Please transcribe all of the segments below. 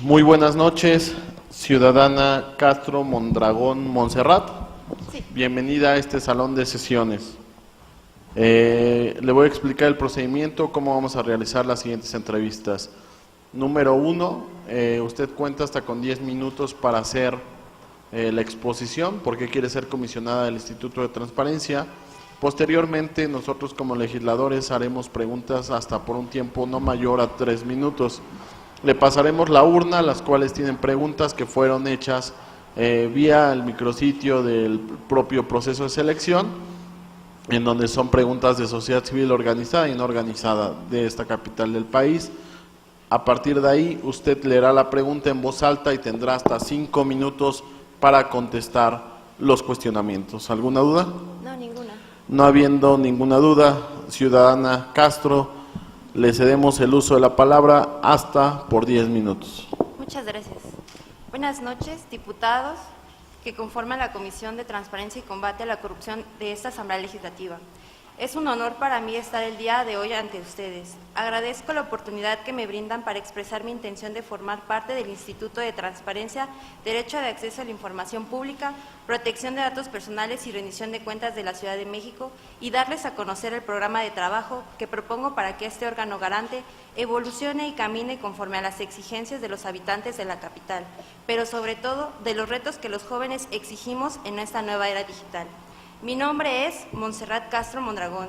Muy buenas noches, ciudadana Castro Mondragón Montserrat. Sí. Bienvenida a este salón de sesiones. Le voy a explicar el procedimiento, cómo vamos a realizar las siguientes entrevistas. Número 1, usted cuenta hasta con 10 minutos para hacer la exposición, porque quiere ser comisionada del Instituto de Transparencia. Posteriormente, nosotros como legisladores haremos preguntas hasta por un tiempo no mayor a 3 minutos. Le pasaremos la urna, las cuales tienen preguntas que fueron hechas vía el micrositio del propio proceso de selección, en donde son preguntas de sociedad civil organizada y no organizada de esta capital del país. A partir de ahí, usted leerá la pregunta en voz alta y tendrá hasta 5 minutos para contestar los cuestionamientos. ¿Alguna duda? No, ninguna. No habiendo ninguna duda, ciudadana Castro, le cedemos el uso de la palabra hasta por 10 minutos. Muchas gracias. Buenas noches, diputados que conforman la Comisión de Transparencia y Combate a la Corrupción de esta Asamblea Legislativa. Es un honor para mí estar el día de hoy ante ustedes. Agradezco la oportunidad que me brindan para expresar mi intención de formar parte del Instituto de Transparencia, Derecho de Acceso a la Información Pública, Protección de Datos Personales y Rendición de Cuentas de la Ciudad de México y darles a conocer el programa de trabajo que propongo para que este órgano garante evolucione y camine conforme a las exigencias de los habitantes de la capital, pero sobre todo de los retos que los jóvenes exigimos en esta nueva era digital. Mi nombre es Montserrat Castro Mondragón.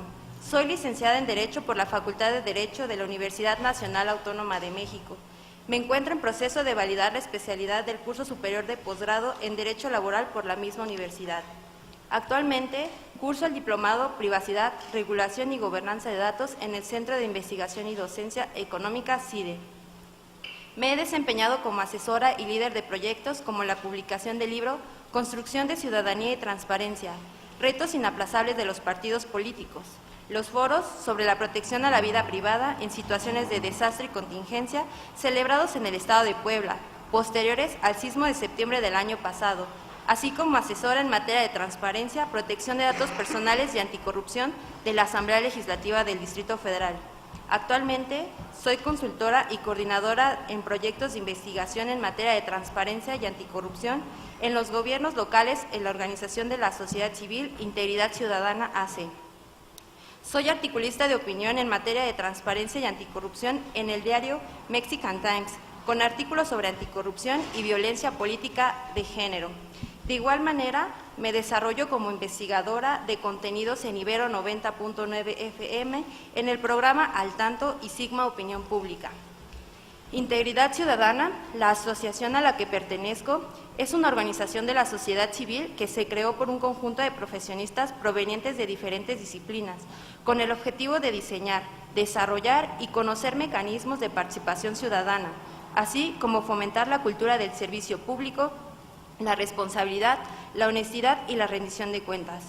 Soy licenciada en Derecho por la Facultad de Derecho de la Universidad Nacional Autónoma de México. Me encuentro en proceso de validar la especialidad del curso superior de posgrado en Derecho Laboral por la misma universidad. Actualmente curso el diplomado Privacidad, Regulación y Gobernanza de Datos en el Centro de Investigación y Docencia Económica CIDE. Me he desempeñado como asesora y líder de proyectos como la publicación del libro Construcción de Ciudadanía y Transparencia, retos inaplazables de los partidos políticos, los foros sobre la protección a la vida privada en situaciones de desastre y contingencia celebrados en el Estado de Puebla, posteriores al sismo de septiembre del año pasado, así como asesora en materia de transparencia, protección de datos personales y anticorrupción de la Asamblea Legislativa del Distrito Federal. Actualmente soy consultora y coordinadora en proyectos de investigación en materia de transparencia y anticorrupción en los gobiernos locales en la Organización de la Sociedad Civil Integridad Ciudadana AC. Soy articulista de opinión en materia de transparencia y anticorrupción en el diario Mexican Times, con artículos sobre anticorrupción y violencia política de género. De igual manera, me desarrollo como investigadora de contenidos en Ibero 90.9 FM en el programa Al Tanto y Sigma Opinión Pública. Integridad Ciudadana, la asociación a la que pertenezco, es una organización de la sociedad civil que se creó por un conjunto de profesionistas provenientes de diferentes disciplinas, con el objetivo de diseñar, desarrollar y conocer mecanismos de participación ciudadana, así como fomentar la cultura del servicio público, la responsabilidad, la honestidad y la rendición de cuentas.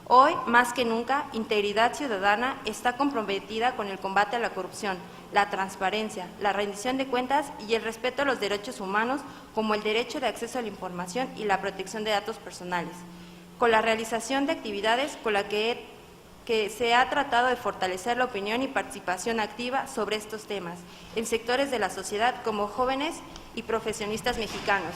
Hoy, más que nunca, Integridad Ciudadana está comprometida con el combate a la corrupción, la transparencia, la rendición de cuentas y el respeto a los derechos humanos, como el derecho de acceso a la información y la protección de datos personales, con la realización de actividades con la que se ha tratado de fortalecer la opinión y participación activa sobre estos temas en sectores de la sociedad como jóvenes y profesionistas mexicanos.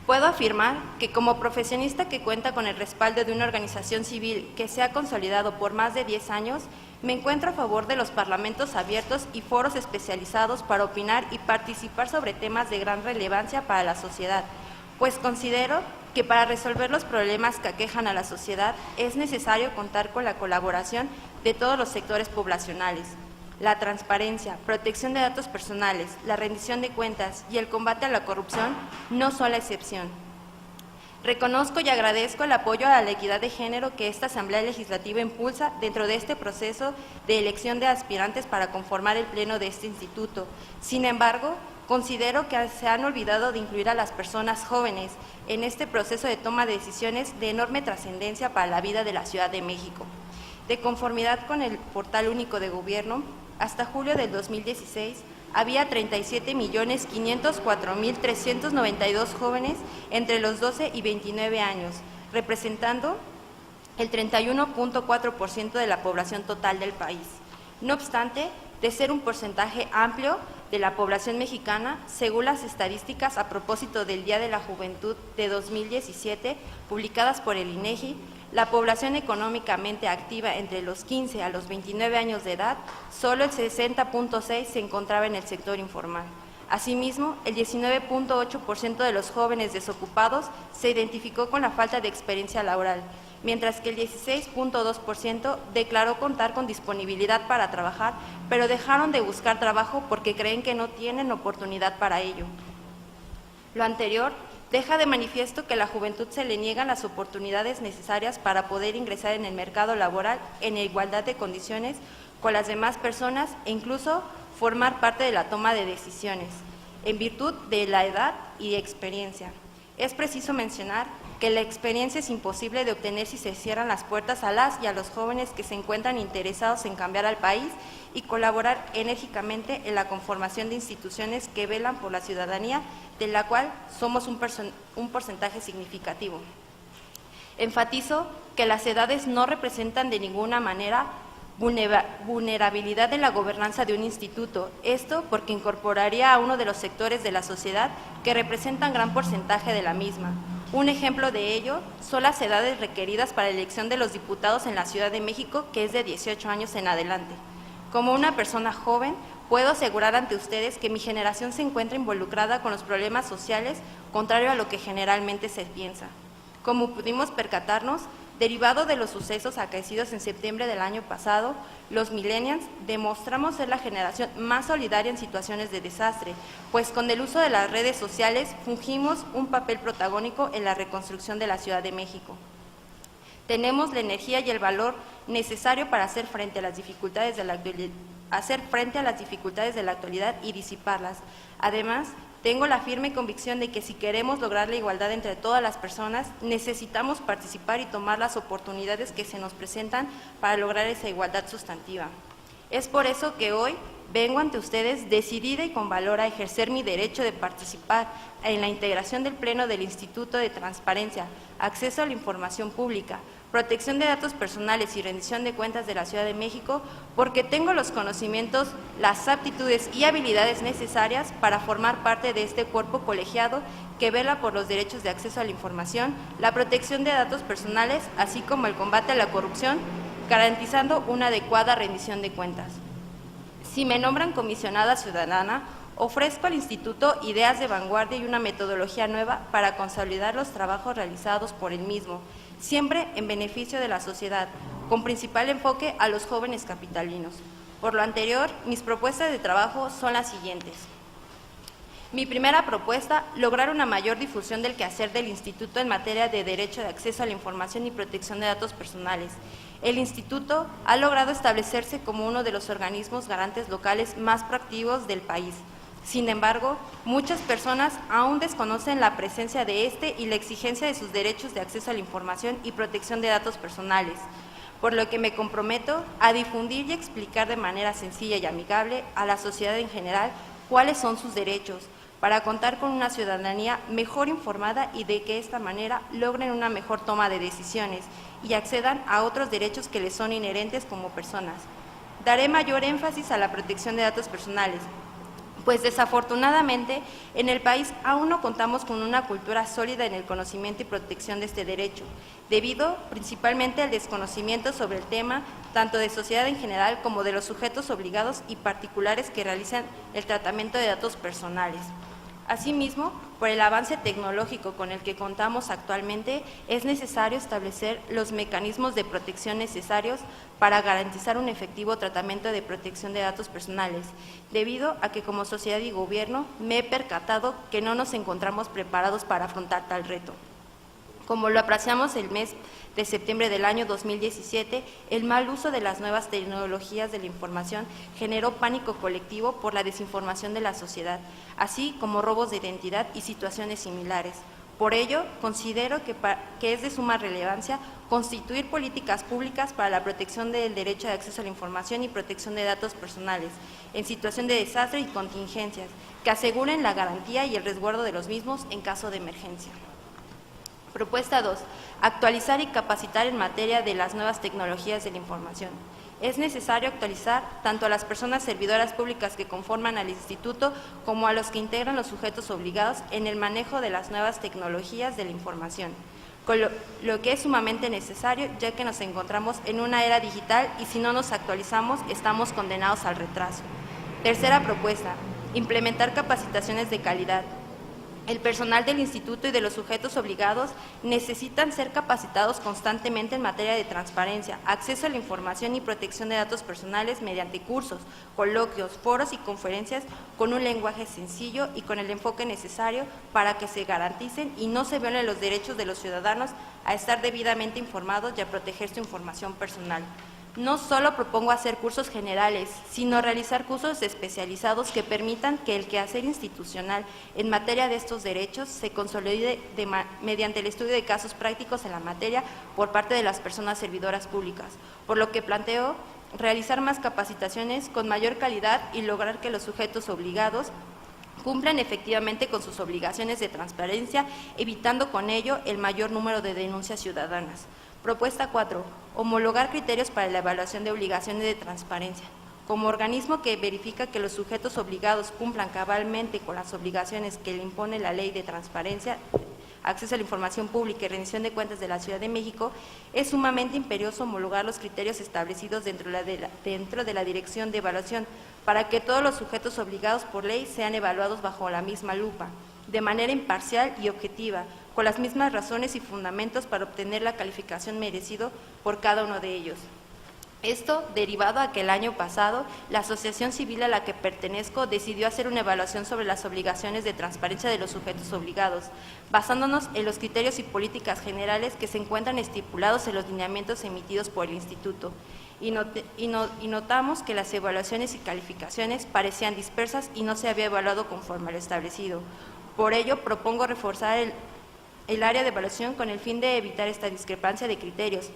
Puedo afirmar que como profesionista que cuenta con el respaldo de una organización civil que se ha consolidado por más de 10 años, me encuentro a favor de los parlamentos abiertos y foros especializados para opinar y participar sobre temas de gran relevancia para la sociedad, pues considero que para resolver los problemas que aquejan a la sociedad es necesario contar con la colaboración de todos los sectores poblacionales. La transparencia, protección de datos personales, la rendición de cuentas y el combate a la corrupción no son la excepción. Reconozco y agradezco el apoyo a la equidad de género que esta Asamblea Legislativa impulsa dentro de este proceso de elección de aspirantes para conformar el pleno de este instituto. Sin embargo, considero que se han olvidado de incluir a las personas jóvenes en este proceso de toma de decisiones de enorme trascendencia para la vida de la Ciudad de México. De conformidad con el Portal Único de Gobierno, hasta julio del 2016, había 37.504.392 jóvenes entre los 12 y 29 años, representando el 31.4% de la población total del país. No obstante, de ser un porcentaje amplio, de la población mexicana, según las estadísticas a propósito del Día de la Juventud de 2017, publicadas por el INEGI, la población económicamente activa entre los 15 a los 29 años de edad, solo el 60.6% se encontraba en el sector informal. Asimismo, el 19.8% de los jóvenes desocupados se identificó con la falta de experiencia laboral, mientras que el 16.2% declaró contar con disponibilidad para trabajar, pero dejaron de buscar trabajo porque creen que no tienen oportunidad para ello. Lo anterior deja de manifiesto que a la juventud se le niegan las oportunidades necesarias para poder ingresar en el mercado laboral en igualdad de condiciones con las demás personas e incluso formar parte de la toma de decisiones, en virtud de la edad y experiencia. Es preciso mencionar que la experiencia es imposible de obtener si se cierran las puertas a las y a los jóvenes que se encuentran interesados en cambiar al país y colaborar enérgicamente en la conformación de instituciones que velan por la ciudadanía, de la cual somos un porcentaje significativo. Enfatizo que las edades no representan de ninguna manera vulnerabilidad en la gobernanza de un instituto, esto porque incorporaría a uno de los sectores de la sociedad que representan gran porcentaje de la misma. Un ejemplo de ello son las edades requeridas para la elección de los diputados en la Ciudad de México, que es de 18 años en adelante. Como una persona joven, puedo asegurar ante ustedes que mi generación se encuentra involucrada con los problemas sociales, contrario a lo que generalmente se piensa. Como pudimos percatarnos, derivado de los sucesos acaecidos en septiembre del año pasado, los millennials demostramos ser la generación más solidaria en situaciones de desastre, pues con el uso de las redes sociales fungimos un papel protagónico en la reconstrucción de la Ciudad de México. Tenemos la energía y el valor necesario para hacer frente a las dificultades de la actualidad y disiparlas. Además, tengo la firme convicción de que si queremos lograr la igualdad entre todas las personas, necesitamos participar y tomar las oportunidades que se nos presentan para lograr esa igualdad sustantiva. Es por eso que hoy vengo ante ustedes decidida y con valor a ejercer mi derecho de participar en la integración del Pleno del Instituto de Transparencia, Acceso a la Información Pública, Protección de Datos Personales y Rendición de Cuentas de la Ciudad de México, porque tengo los conocimientos, las aptitudes y habilidades necesarias para formar parte de este cuerpo colegiado que vela por los derechos de acceso a la información, la protección de datos personales, así como el combate a la corrupción, garantizando una adecuada rendición de cuentas. Si me nombran comisionada ciudadana, ofrezco al Instituto ideas de vanguardia y una metodología nueva para consolidar los trabajos realizados por el mismo, siempre en beneficio de la sociedad, con principal enfoque a los jóvenes capitalinos. Por lo anterior, mis propuestas de trabajo son las siguientes. Mi primera propuesta, lograr una mayor difusión del quehacer del Instituto en materia de derecho de acceso a la información y protección de datos personales. El Instituto ha logrado establecerse como uno de los organismos garantes locales más proactivos del país. Sin embargo, muchas personas aún desconocen la presencia de este y la exigencia de sus derechos de acceso a la información y protección de datos personales, por lo que me comprometo a difundir y explicar de manera sencilla y amigable a la sociedad en general cuáles son sus derechos, para contar con una ciudadanía mejor informada y de que esta manera logren una mejor toma de decisiones y accedan a otros derechos que les son inherentes como personas. Daré mayor énfasis a la protección de datos personales, pues desafortunadamente en el país aún no contamos con una cultura sólida en el conocimiento y protección de este derecho, debido principalmente al desconocimiento sobre el tema, tanto de sociedad en general como de los sujetos obligados y particulares que realizan el tratamiento de datos personales. Asimismo, por el avance tecnológico con el que contamos actualmente, es necesario establecer los mecanismos de protección necesarios para garantizar un efectivo tratamiento de protección de datos personales, debido a que como sociedad y gobierno me he percatado que no nos encontramos preparados para afrontar tal reto. Como lo apreciamos el mes de septiembre del año 2017, el mal uso de las nuevas tecnologías de la información generó pánico colectivo por la desinformación de la sociedad, así como robos de identidad y situaciones similares. Por ello, considero que es de suma relevancia constituir políticas públicas para la protección del derecho de acceso a la información y protección de datos personales en situación de desastre y contingencias, que aseguren la garantía y el resguardo de los mismos en caso de emergencia. Propuesta 2. Actualizar y capacitar en materia de las nuevas tecnologías de la información. Es necesario actualizar tanto a las personas servidoras públicas que conforman al Instituto como a los que integran los sujetos obligados en el manejo de las nuevas tecnologías de la información, con lo que es sumamente necesario, ya que nos encontramos en una era digital y si no nos actualizamos estamos condenados al retraso. Tercera propuesta, implementar capacitaciones de calidad. El personal del instituto y de los sujetos obligados necesitan ser capacitados constantemente en materia de transparencia, acceso a la información y protección de datos personales mediante cursos, coloquios, foros y conferencias con un lenguaje sencillo y con el enfoque necesario para que se garanticen y no se violen los derechos de los ciudadanos a estar debidamente informados y a proteger su información personal. No solo propongo hacer cursos generales, sino realizar cursos especializados que permitan que el quehacer institucional en materia de estos derechos se consolide mediante el estudio de casos prácticos en la materia por parte de las personas servidoras públicas, por lo que planteo realizar más capacitaciones con mayor calidad y lograr que los sujetos obligados cumplan efectivamente con sus obligaciones de transparencia, evitando con ello el mayor número de denuncias ciudadanas. Propuesta 4. Homologar criterios para la evaluación de obligaciones de transparencia. Como organismo que verifica que los sujetos obligados cumplan cabalmente con las obligaciones que le impone la Ley de Transparencia, Acceso a la Información Pública y Rendición de Cuentas de la Ciudad de México, es sumamente imperioso homologar los criterios establecidos dentro de la Dirección de Evaluación para que todos los sujetos obligados por ley sean evaluados bajo la misma lupa, de manera imparcial y objetiva, con las mismas razones y fundamentos para obtener la calificación merecido por cada uno de ellos. Esto derivado a que el año pasado la asociación civil a la que pertenezco decidió hacer una evaluación sobre las obligaciones de transparencia de los sujetos obligados, basándonos en los criterios y políticas generales que se encuentran estipulados en los lineamientos emitidos por el Instituto. Y notamos que las evaluaciones y calificaciones parecían dispersas y no se había evaluado conforme a lo establecido. Por ello, propongo reforzar el área de evaluación con el fin de evitar esta discrepancia de criterios,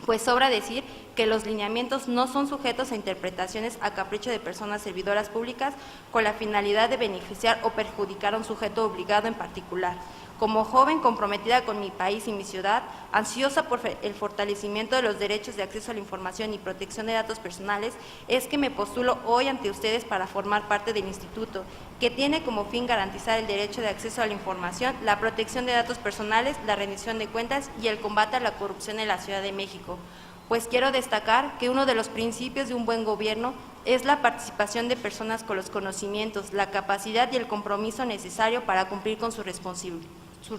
pues sobra decir que los lineamientos no son sujetos a interpretaciones a capricho de personas servidoras públicas con la finalidad de beneficiar o perjudicar a un sujeto obligado en particular. Como joven comprometida con mi país y mi ciudad, ansiosa por el fortalecimiento de los derechos de acceso a la información y protección de datos personales, es que me postulo hoy ante ustedes para formar parte del instituto, que tiene como fin garantizar el derecho de acceso a la información, la protección de datos personales, la rendición de cuentas y el combate a la corrupción en la Ciudad de México. Pues quiero destacar que uno de los principios de un buen gobierno es la participación de personas con los conocimientos, la capacidad y el compromiso necesario para cumplir con sus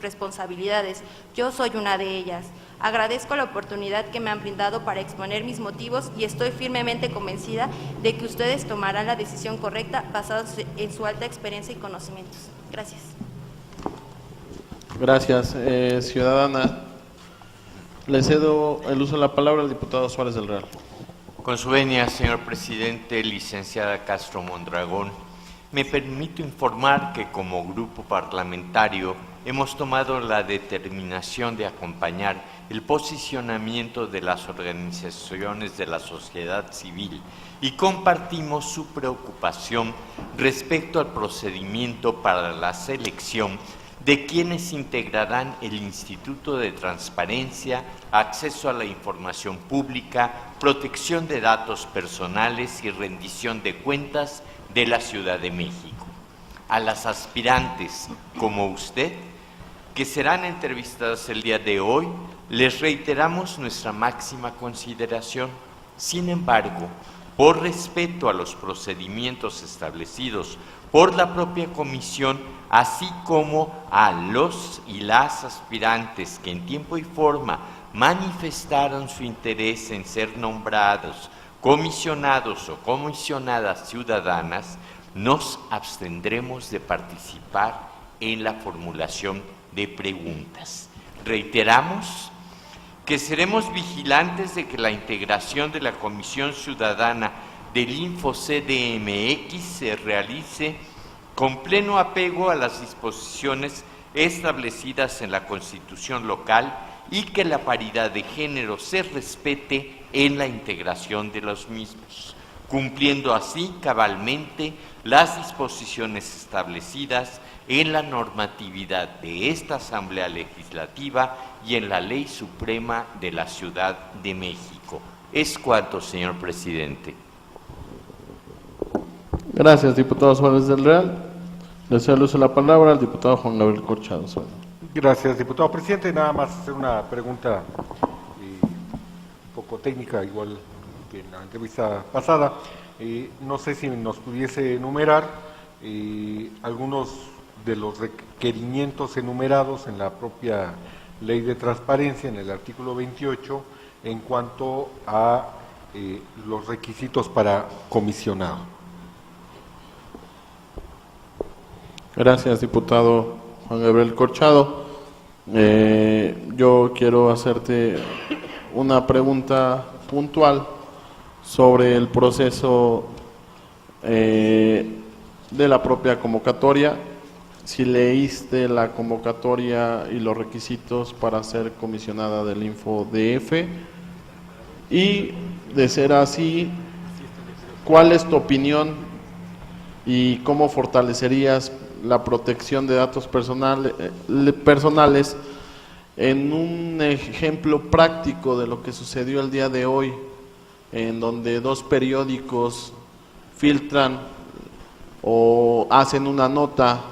responsabilidades. Yo soy una de ellas. Agradezco la oportunidad que me han brindado para exponer mis motivos y estoy firmemente convencida de que ustedes tomarán la decisión correcta basados en su alta experiencia y conocimientos. Gracias. Gracias, ciudadana. Le cedo el uso de la palabra al diputado Suárez del Real. Con su venia, señor presidente, licenciada Castro Mondragón, me permito informar que como grupo parlamentario hemos tomado la determinación de acompañar el posicionamiento de las organizaciones de la sociedad civil y compartimos su preocupación respecto al procedimiento para la selección de quienes integrarán el Instituto de Transparencia, Acceso a la Información Pública, Protección de Datos Personales y Rendición de Cuentas de la Ciudad de México. A las aspirantes como usted, que serán entrevistadas el día de hoy, les reiteramos nuestra máxima consideración. Sin embargo, por respeto a los procedimientos establecidos por la propia comisión, así como a los y las aspirantes que en tiempo y forma manifestaron su interés en ser nombrados comisionados o comisionadas ciudadanas, nos abstendremos de participar en la formulación de preguntas. Reiteramos que seremos vigilantes de que la integración de la Comisión Ciudadana del InfoCDMX se realice con pleno apego a las disposiciones establecidas en la Constitución local y que la paridad de género se respete en la integración de los mismos, cumpliendo así cabalmente las disposiciones establecidas en la normatividad de esta Asamblea Legislativa y en la Ley Suprema de la Ciudad de México. Es cuanto, señor presidente. Gracias, diputado Suárez del Real. Le cedo el uso de la palabra al diputado Juan Gabriel Corchado. Gracias, diputado presidente. Nada más hacer una pregunta un poco técnica, igual que en la entrevista pasada. No sé si nos pudiese enumerar algunos de los requerimientos enumerados en la propia Ley de Transparencia, en el artículo 28, en cuanto a los requisitos para comisionado. Gracias, diputado Juan Gabriel Corchado. Yo quiero hacerte una pregunta puntual sobre el proceso de la propia convocatoria. Si leíste la convocatoria y los requisitos para ser comisionada del InfoDF, y de ser así, ¿cuál es tu opinión y cómo fortalecerías la protección de datos personales en un ejemplo práctico de lo que sucedió el día de hoy, en donde dos periódicos filtran o hacen una nota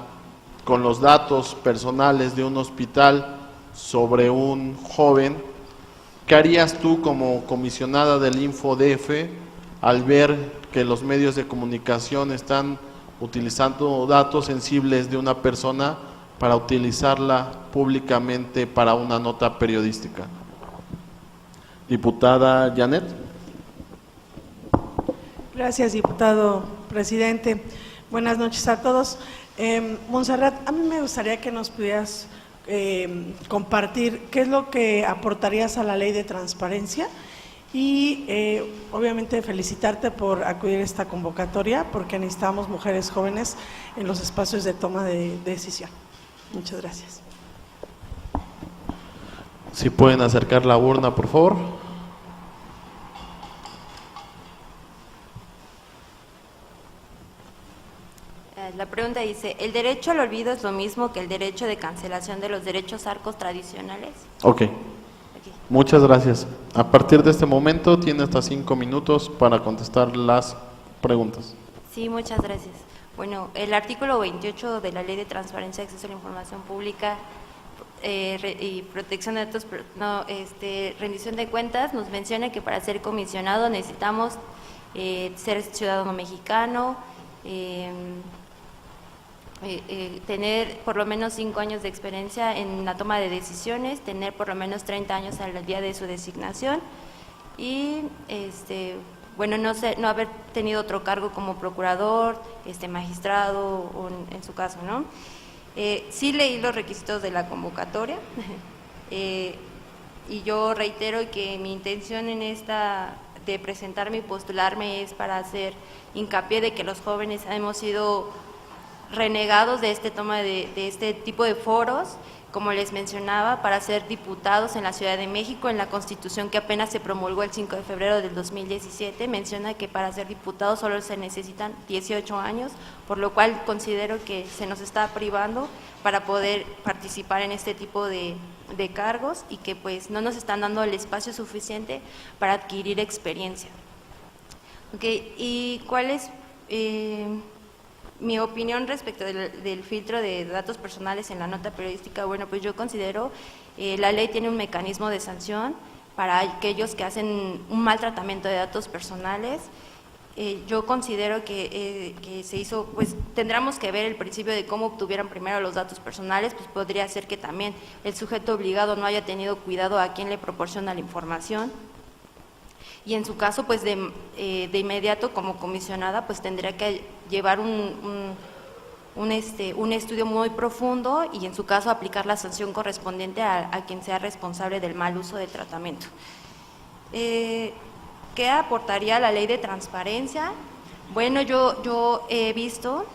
con los datos personales de un hospital sobre un joven? ¿Qué harías tú como comisionada del InfoDF al ver que los medios de comunicación están utilizando datos sensibles de una persona para utilizarla públicamente para una nota periodística? Diputada Janet. Gracias, diputado presidente. Buenas noches a todos. Montserrat, a mí me gustaría que nos pudieras compartir qué es lo que aportarías a la ley de transparencia y obviamente felicitarte por acudir a esta convocatoria, porque necesitamos mujeres jóvenes en los espacios de toma de decisión. Muchas gracias. Si pueden acercar la urna, por favor. La pregunta dice, ¿el derecho al olvido es lo mismo que el derecho de cancelación de los derechos arcos tradicionales? Ok. Muchas gracias. A partir de este momento tiene hasta 5 minutos para contestar las preguntas. Sí, muchas gracias. Bueno, el artículo 28 de la Ley de Transparencia y Acceso a la Información Pública y Protección de Datos, rendición de cuentas, nos menciona que para ser comisionado necesitamos ser ciudadano mexicano, tener por lo menos 5 años de experiencia en la toma de decisiones, tener por lo menos 30 años al día de su designación y bueno, no haber tenido otro cargo como procurador, magistrado o en su caso, ¿no? Sí leí los requisitos de la convocatoria y yo reitero que mi intención en de presentarme y postularme es para hacer hincapié de que los jóvenes hemos sido renegados de este tipo de foros, como les mencionaba, para ser diputados en la Ciudad de México. En la Constitución que apenas se promulgó el 5 de febrero del 2017 menciona que para ser diputado solo se necesitan 18 años, por lo cual considero que se nos está privando para poder participar en este tipo de cargos y que pues no nos están dando el espacio suficiente para adquirir experiencia. Okay, ¿y cuál es mi opinión respecto del filtro de datos personales en la nota periodística? Bueno, pues yo considero la ley tiene un mecanismo de sanción para aquellos que hacen un mal tratamiento de datos personales. Yo considero que se hizo, pues tendríamos que ver el principio de cómo obtuvieran primero los datos personales, pues podría ser que también el sujeto obligado no haya tenido cuidado a quién le proporciona la información. Y en su caso, pues de inmediato como comisionada, pues tendría que llevar un estudio muy profundo y en su caso aplicar la sanción correspondiente a quien sea responsable del mal uso del tratamiento. ¿Qué aportaría la ley de transparencia? Bueno, yo he visto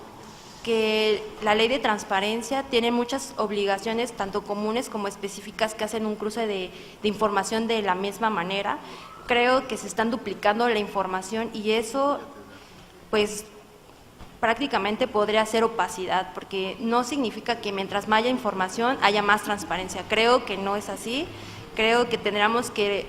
que la ley de transparencia tiene muchas obligaciones, tanto comunes como específicas, que hacen un cruce de información de la misma manera. Creo que se están duplicando la información y eso, pues, prácticamente podría ser opacidad, porque no significa que mientras más haya información haya más transparencia. Creo que no es así. Creo que tendríamos que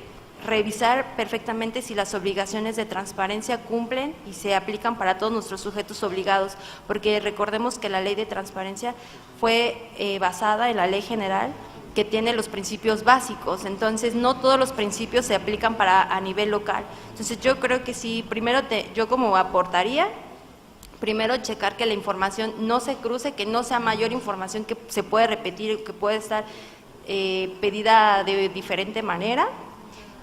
revisar perfectamente si las obligaciones de transparencia cumplen y se aplican para todos nuestros sujetos obligados, porque recordemos que la ley de transparencia fue basada en la ley general que tiene los principios básicos, entonces no todos los principios se aplican a nivel local. Entonces yo creo que sí, primero yo como aportaría, primero checar que la información no se cruce, que no sea mayor información que se puede repetir, que puede estar pedida de diferente manera,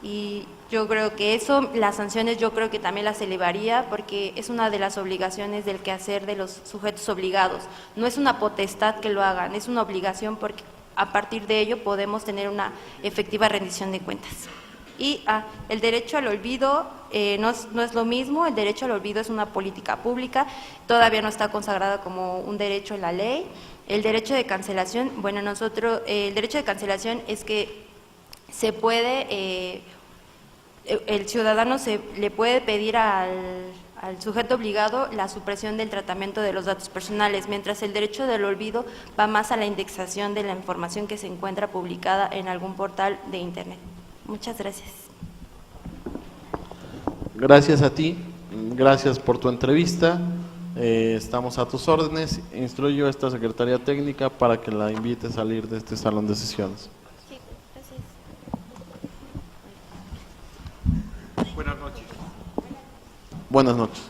y yo creo que eso, las sanciones yo creo que también las elevaría porque es una de las obligaciones del quehacer de los sujetos obligados, no es una potestad que lo hagan, es una obligación porque a partir de ello podemos tener una efectiva rendición de cuentas. Y el derecho al olvido no es lo mismo, el derecho al olvido es una política pública, todavía no está consagrada como un derecho en la ley. El derecho de cancelación, bueno, el derecho de cancelación es que se puede, el ciudadano le puede pedir al sujeto obligado la supresión del tratamiento de los datos personales, mientras el derecho del olvido va más a la indexación de la información que se encuentra publicada en algún portal de Internet. Muchas gracias. Gracias a ti, gracias por tu entrevista. Estamos a tus órdenes. Instruyo a esta Secretaría Técnica para que la invite a salir de este salón de sesiones. Sí, gracias. Buenas noches. Buenas noches.